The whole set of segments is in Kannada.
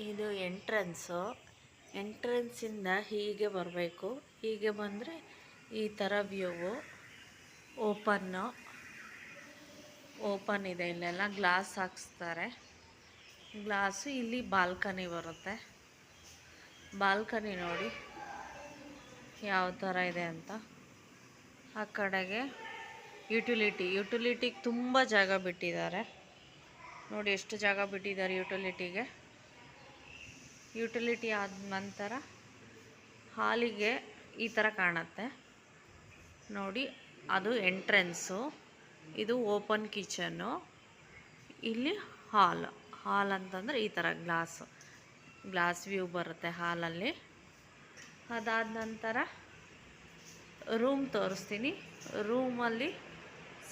ಇದು ಎಂಟ್ರೆನ್ಸಿಂದ ಹೀಗೆ ಬರಬೇಕು. ಹೀಗೆ ಬಂದರೆ ಈ ಥರ ವ್ಯೂವು ಓಪನ್ ಇದೆ. ಇಲ್ಲೆಲ್ಲ ಗ್ಲಾಸ್ ಹಾಕ್ಸ್ತಾರೆ. ಗ್ಲಾಸು ಇಲ್ಲಿ ಬಾಲ್ಕನಿ ಬರುತ್ತೆ. ಬಾಲ್ಕನಿ ನೋಡಿ ಯಾವ ಥರ ಇದೆ ಅಂತ. ಆ ಕಡೆಗೆ ಯುಟಿಲಿಟಿಗೆ ತುಂಬ ಜಾಗ ಬಿಟ್ಟಿದ್ದಾರೆ. ನೋಡಿ ಎಷ್ಟು ಜಾಗ ಬಿಟ್ಟಿದ್ದಾರೆ ಯುಟಿಲಿಟಿ ಆದ ನಂತರ ಹಾಲಿಗೆ ಈ ಥರ ಕಾಣುತ್ತೆ ನೋಡಿ. ಅದು ಎಂಟ್ರೆನ್ಸು, ಇದು ಓಪನ್ ಕಿಚನ್ನು, ಇಲ್ಲಿ ಹಾಲ್ ಅಂತಂದರೆ ಈ ಥರ ಗ್ಲಾಸ್ ವ್ಯೂ ಬರುತ್ತೆ ಹಾಲಲ್ಲಿ. ಅದಾದ ನಂತರ ರೂಮ್ ತೋರಿಸ್ತೀನಿ. ರೂಮಲ್ಲಿ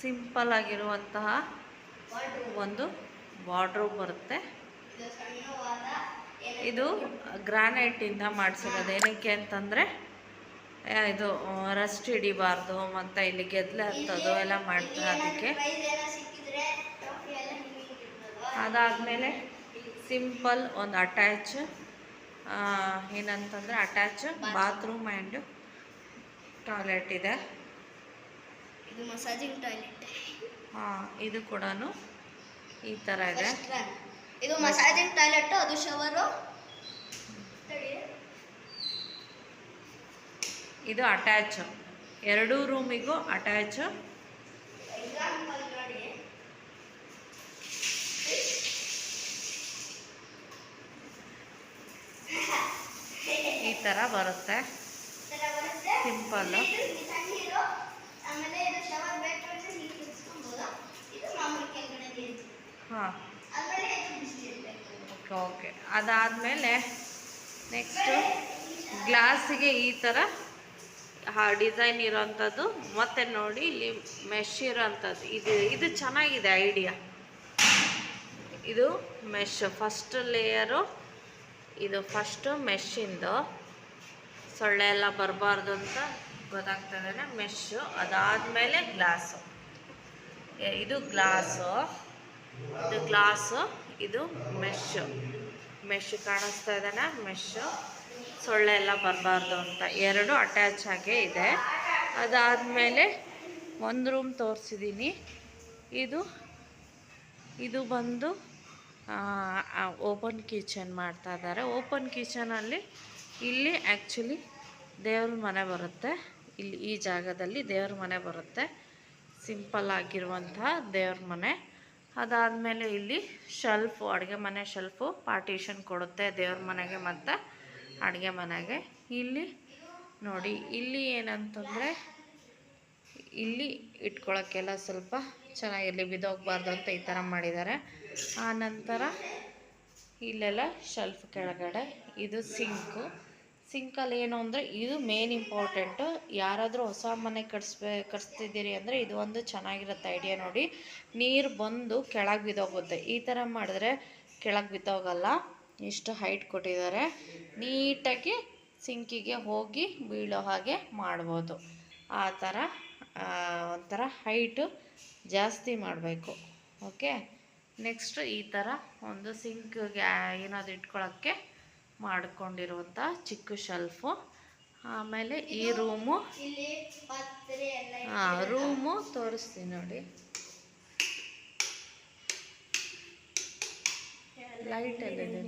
ಸಿಂಪಲ್ ಆಗಿರುವಂತಹ ಒಂದು ವಾರ್ಡ್ರೋಬ್ ಬರುತ್ತೆ. ಇದು ಗ್ರಾನೈಟಿಂದ ಮಾಡಿಸಿರೋದು. ಏನಕ್ಕೆ ಅಂತಂದರೆ ಇದು ರಸ್ಟ್ ಹಿಡಿಬಾರ್ದು, ಮತ್ತು ಇಲ್ಲಿ ಗೆದ್ಲೆ ಹತ್ತೋದು ಎಲ್ಲ ಮಾಡ್ತಾರೆ ಅದಕ್ಕೆ. ಅದಾದಮೇಲೆ ಸಿಂಪಲ್ ಒಂದು ಅಟ್ಯಾಚ್ ಬಾತ್ರೂಮ್ ಆ್ಯಂಡ್ ಟಾಯ್ಲೆಟ್ ಇದೆ. ಇದು ಮಸಾಜಿಂಗ್ ಟಾಯ್ಲೆಟ್. ಇದು ಕೂಡ ಈ ಥರ ಇದೆ. ಇದು ಮಸಾಜಿಂಗ್ ಟಾಯ್ಲೆಟ್, ಅದು ಶವರು. ಇದು ಅಟ್ಯಾಚ್, ಎರಡೂ ರೂಮಿಗೂ ಅಟ್ಯಾಚ್. ಈ ಥರ ಬರುತ್ತೆ ಸಿಂಪಲ್. ಹಾಂ, ಓಕೆ. ಅದಾದಮೇಲೆ ನೆಕ್ಸ್ಟು ಗ್ಲಾಸಿಗೆ ಈ ಥರ ಡಿಸೈನ್ ಇರೋವಂಥದ್ದು. ಮತ್ತು ನೋಡಿ ಇಲ್ಲಿ ಮೆಶ್ ಇರೋವಂಥದ್ದು. ಇದು ಚೆನ್ನಾಗಿದೆ ಐಡಿಯಾ. ಇದು ಮೆಶ್ ಫಸ್ಟ್ ಲೇಯರು. ಇದು ಫಸ್ಟು ಮೆಶ್ಶಿಂದು, ಸೊಳ್ಳೆ ಎಲ್ಲ ಬರಬಾರ್ದು ಅಂತ ಗೊತ್ತಾಗ್ತದೆ ಮೆಶ್ಶು. ಅದಾದಮೇಲೆ ಇದು ಗ್ಲಾಸು, ಇದು ಮೆಶ್ ಕಾಣಿಸ್ತಾ ಇದ್ದಾನೆ. ಮೆಶ್ಶು ಸೊಳ್ಳೆ ಎಲ್ಲ ಬರಬಾರ್ದು ಅಂತ ಎರಡು ಅಟ್ಯಾಚ್ ಆಗೇ ಇದೆ. ಅದಾದಮೇಲೆ ಒಂದು ರೂಮ್ ತೋರಿಸಿದ್ದೀನಿ. ಇದು ಬಂದು ಓಪನ್ ಕಿಚನ್ ಮಾಡ್ತಾ ಇದ್ದಾರೆ. ಓಪನ್ ಕಿಚನಲ್ಲಿ ಇಲ್ಲಿ ಆ್ಯಕ್ಚುಲಿ ದೇವ್ರ ಮನೆ ಬರುತ್ತೆ. ಇಲ್ಲಿ ಈ ಜಾಗದಲ್ಲಿ ದೇವ್ರ ಮನೆ ಬರುತ್ತೆ, ಸಿಂಪಲ್ ಆಗಿರುವಂತಹ ದೇವ್ರ ಮನೆ. ಅದಾದಮೇಲೆ ಇಲ್ಲಿ ಶೆಲ್ಫು, ಅಡುಗೆ ಮನೆ ಶೆಲ್ಫು ಪಾರ್ಟಿಷನ್ ಕೊಡುತ್ತೆ ದೇವ್ರ ಮನೆಗೆ ಮತ್ತು ಅಡುಗೆ ಮನೆಗೆ. ಇಲ್ಲಿ ನೋಡಿ, ಇಲ್ಲಿ ಏನಂತಂದರೆ ಇಲ್ಲಿ ಇಟ್ಕೊಳ್ಳೋಕ್ಕೆಲ್ಲ ಸ್ವಲ್ಪ ಚೆನ್ನಾಗಿರಲಿ, ಬಿದ್ದೋಗಬಾರ್ದು ಅಂತ ಈ ಥರ ಮಾಡಿದ್ದಾರೆ. ಆ ನಂತರ ಇಲ್ಲೆಲ್ಲ ಶೆಲ್ಫ್ ಕೆಳಗಡೆ ಇದು ಸಿಂಕಲ್ಲಿ ಏನು ಅಂದರೆ ಇದು ಮೇನ್ ಇಂಪಾರ್ಟೆಂಟು. ಯಾರಾದರೂ ಹೊಸ ಮನೆ ಕಟ್ಸ್ತಿದ್ದೀರಿ ಅಂದರೆ ಇದು ಒಂದು ಚೆನ್ನಾಗಿರುತ್ತೆ ಐಡಿಯಾ. ನೋಡಿ, ನೀರು ಬಂದು ಕೆಳಗೆ ಬಿದ್ದೋಗುತ್ತೆ. ಈ ಥರ ಮಾಡಿದ್ರೆ ಕೆಳಗೆ ಬಿದ್ದೋಗಲ್ಲ. ಇಷ್ಟು ಹೈಟ್ ಕೊಟ್ಟಿದ್ದಾರೆ, ನೀಟಾಗಿ ಸಿಂಕಿಗೆ ಹೋಗಿ ಬೀಳೋ ಹಾಗೆ ಮಾಡ್ಬೋದು. ಆ ಥರ ಒಂಥರ ಹೈಟು ಜಾಸ್ತಿ ಮಾಡಬೇಕು. ಓಕೆ. ನೆಕ್ಸ್ಟು ಈ ಥರ ಒಂದು ಸಿಂಕ್ಗೆ ಏನಾದರೂ ಇಟ್ಕೊಳ್ಳೋಕ್ಕೆ ಮಾಡಿಕೊಂಡಿರುವಂಥ ಚಿಕ್ಕ ಶೆಲ್ಫು. ಆಮೇಲೆ ಈ ರೂಮು ತೋರಿಸ್ತೀನಿ ನೋಡಿ. ಲೈಟಲ್ಲಿದೆ.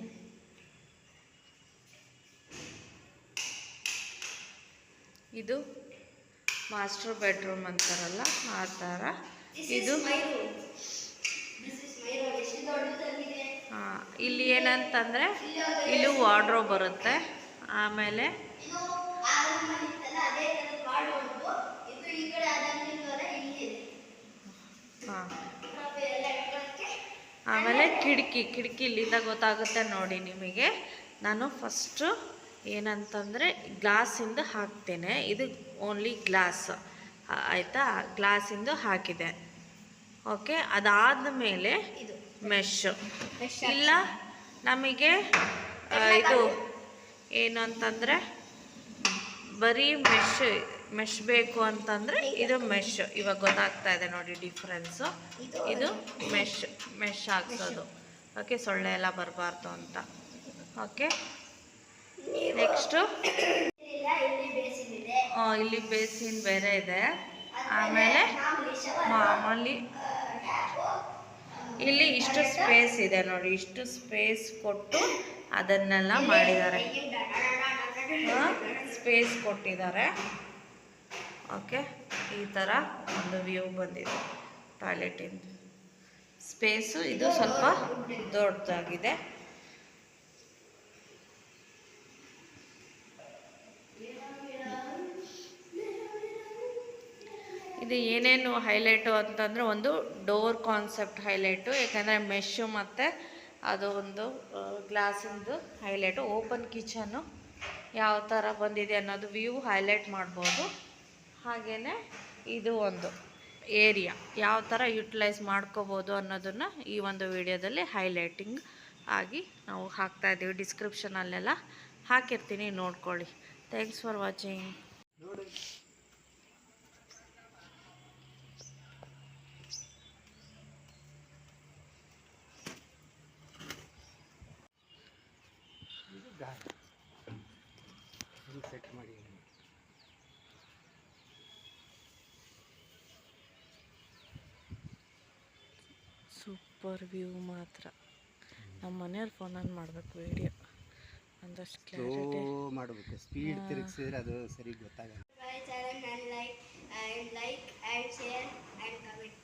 ಇದು ಮಾಸ್ಟರ್ ಬೆಡ್ರೂಮ್ ಅಂತಾರಲ್ಲ ಆ ಥರ. ಇದು ಇಲ್ಲಿ ಏನಂತಂದರೆ ಇಲ್ಲಿ ವಾರ್ಡ್ರೋಬ್ ಬರುತ್ತೆ. ಆಮೇಲೆ ಆಮೇಲೆ ಕಿಟಕಿ ಇಲ್ಲಿಂದ ಗೊತ್ತಾಗುತ್ತೆ ನೋಡಿ ನಿಮಗೆ. ನಾನು ಫಸ್ಟು ಏನಂತಂದರೆ ಗ್ಲಾಸಿಂದು ಹಾಕ್ತೇನೆ. ಇದು ಓನ್ಲಿ ಗ್ಲಾಸ್ ಆಯಿತಾ, ಗ್ಲಾಸಿಂದು ಹಾಕಿದೆ. ಓಕೆ. ಅದಾದ ಮೇಲೆ ಮೆಶ್ಶು ಇಲ್ಲ ನಮಗೆ ಇದು ಏನು ಅಂತಂದರೆ ಬರೀ ಮೆಶ್ ಬೇಕು ಅಂತಂದರೆ ಇದು ಮೆಶ್. ಇವಾಗ ಗೊತ್ತಾಗ್ತಾ ಇದೆ ನೋಡಿ ಡಿಫ್ರೆನ್ಸು. ಇದು ಮೆಶ್ ಹಾಕ್ಸೋದು. ಓಕೆ, ಸೊಳ್ಳೆ ಎಲ್ಲ ಬರಬಾರ್ದು ಅಂತ. ಓಕೆ, ನೆಕ್ಸ್ಟು ಇಲ್ಲ, ಇಲ್ಲಿ ಬೇಸಿನ್ ಇದೆ. ಇಲ್ಲಿ ಬೇಸಿನ್ ಬೇರೆ ಇದೆ. ಆಮೇಲೆ ಮಾಮೂಲಿ ಇಲ್ಲಿ ಇಷ್ಟು ಸ್ಪೇಸ್ ಇದೆ ನೋಡಿ, ಇಷ್ಟು ಸ್ಪೇಸ್ ಕೊಟ್ಟು ಅದನ್ನೆಲ್ಲ ಮಾಡಿದ್ದಾರೆ, ಸ್ಪೇಸ್ ಕೊಟ್ಟಿದ್ದಾರೆ. ಓಕೆ, ಈ ಥರ ಒಂದು ವ್ಯೂ ಬಂದಿದೆ ಟಾಯ್ಲೆಟಿಂದ. ಸ್ಪೇಸು ಇದು ಸ್ವಲ್ಪ ದೊಡ್ಡದಾಗಿದೆ. ಇದು ಏನೇನು ಹೈಲೈಟು ಅಂತಂದರೆ, ಒಂದು ಡೋರ್ ಕಾನ್ಸೆಪ್ಟ್ ಹೈಲೈಟು, ಯಾಕಂದರೆ ಮೆಶ್ಶು ಮತ್ತು ಅದು ಒಂದು ಗ್ಲಾಸಿಂದು ಹೈಲೈಟು. ಓಪನ್ ಕಿಚನ್ನು ಯಾವ ಥರ ಬಂದಿದೆ ಅನ್ನೋದು ವ್ಯೂ ಹೈಲೈಟ್ ಮಾಡ್ಬೋದು. ಹಾಗೆಯೇ ಇದು ಒಂದು ಏರಿಯಾ ಯಾವ ಥರ ಯುಟಿಲೈಸ್ ಮಾಡ್ಕೋಬೋದು ಅನ್ನೋದನ್ನು ಈ ಒಂದು ವಿಡಿಯೋದಲ್ಲಿ ಹೈಲೈಟಿಂಗ್ ಆಗಿ ನಾವು ಹಾಕ್ತಾಯಿದ್ದೀವಿ. ಡಿಸ್ಕ್ರಿಪ್ಷನಲ್ಲೆಲ್ಲ ಹಾಕಿರ್ತೀನಿ, ನೋಡ್ಕೊಳ್ಳಿ. Thanks for watching. ಸೆಟ್ ಮಾಡಿ ಸೂಪರ್ ವ್ಯೂ ಮಾತ್ರ. ನಮ್ಮ ಮನೆಯವ್ರ ಫೋನಲ್ಲಿ ಮಾಡಬೇಕು ವಿಡಿಯೋ, ಒಂದಷ್ಟು ಕ್ಲಾರಿಟಿ ಮಾಡಬೇಕು. ಸ್ಪೀಡ್ ತಿರುಗಿಸಿದ್ರೆ ಅದು ಸರಿ ಗೊತ್ತಾಗಲ್ಲ. My channel and like and share and comment.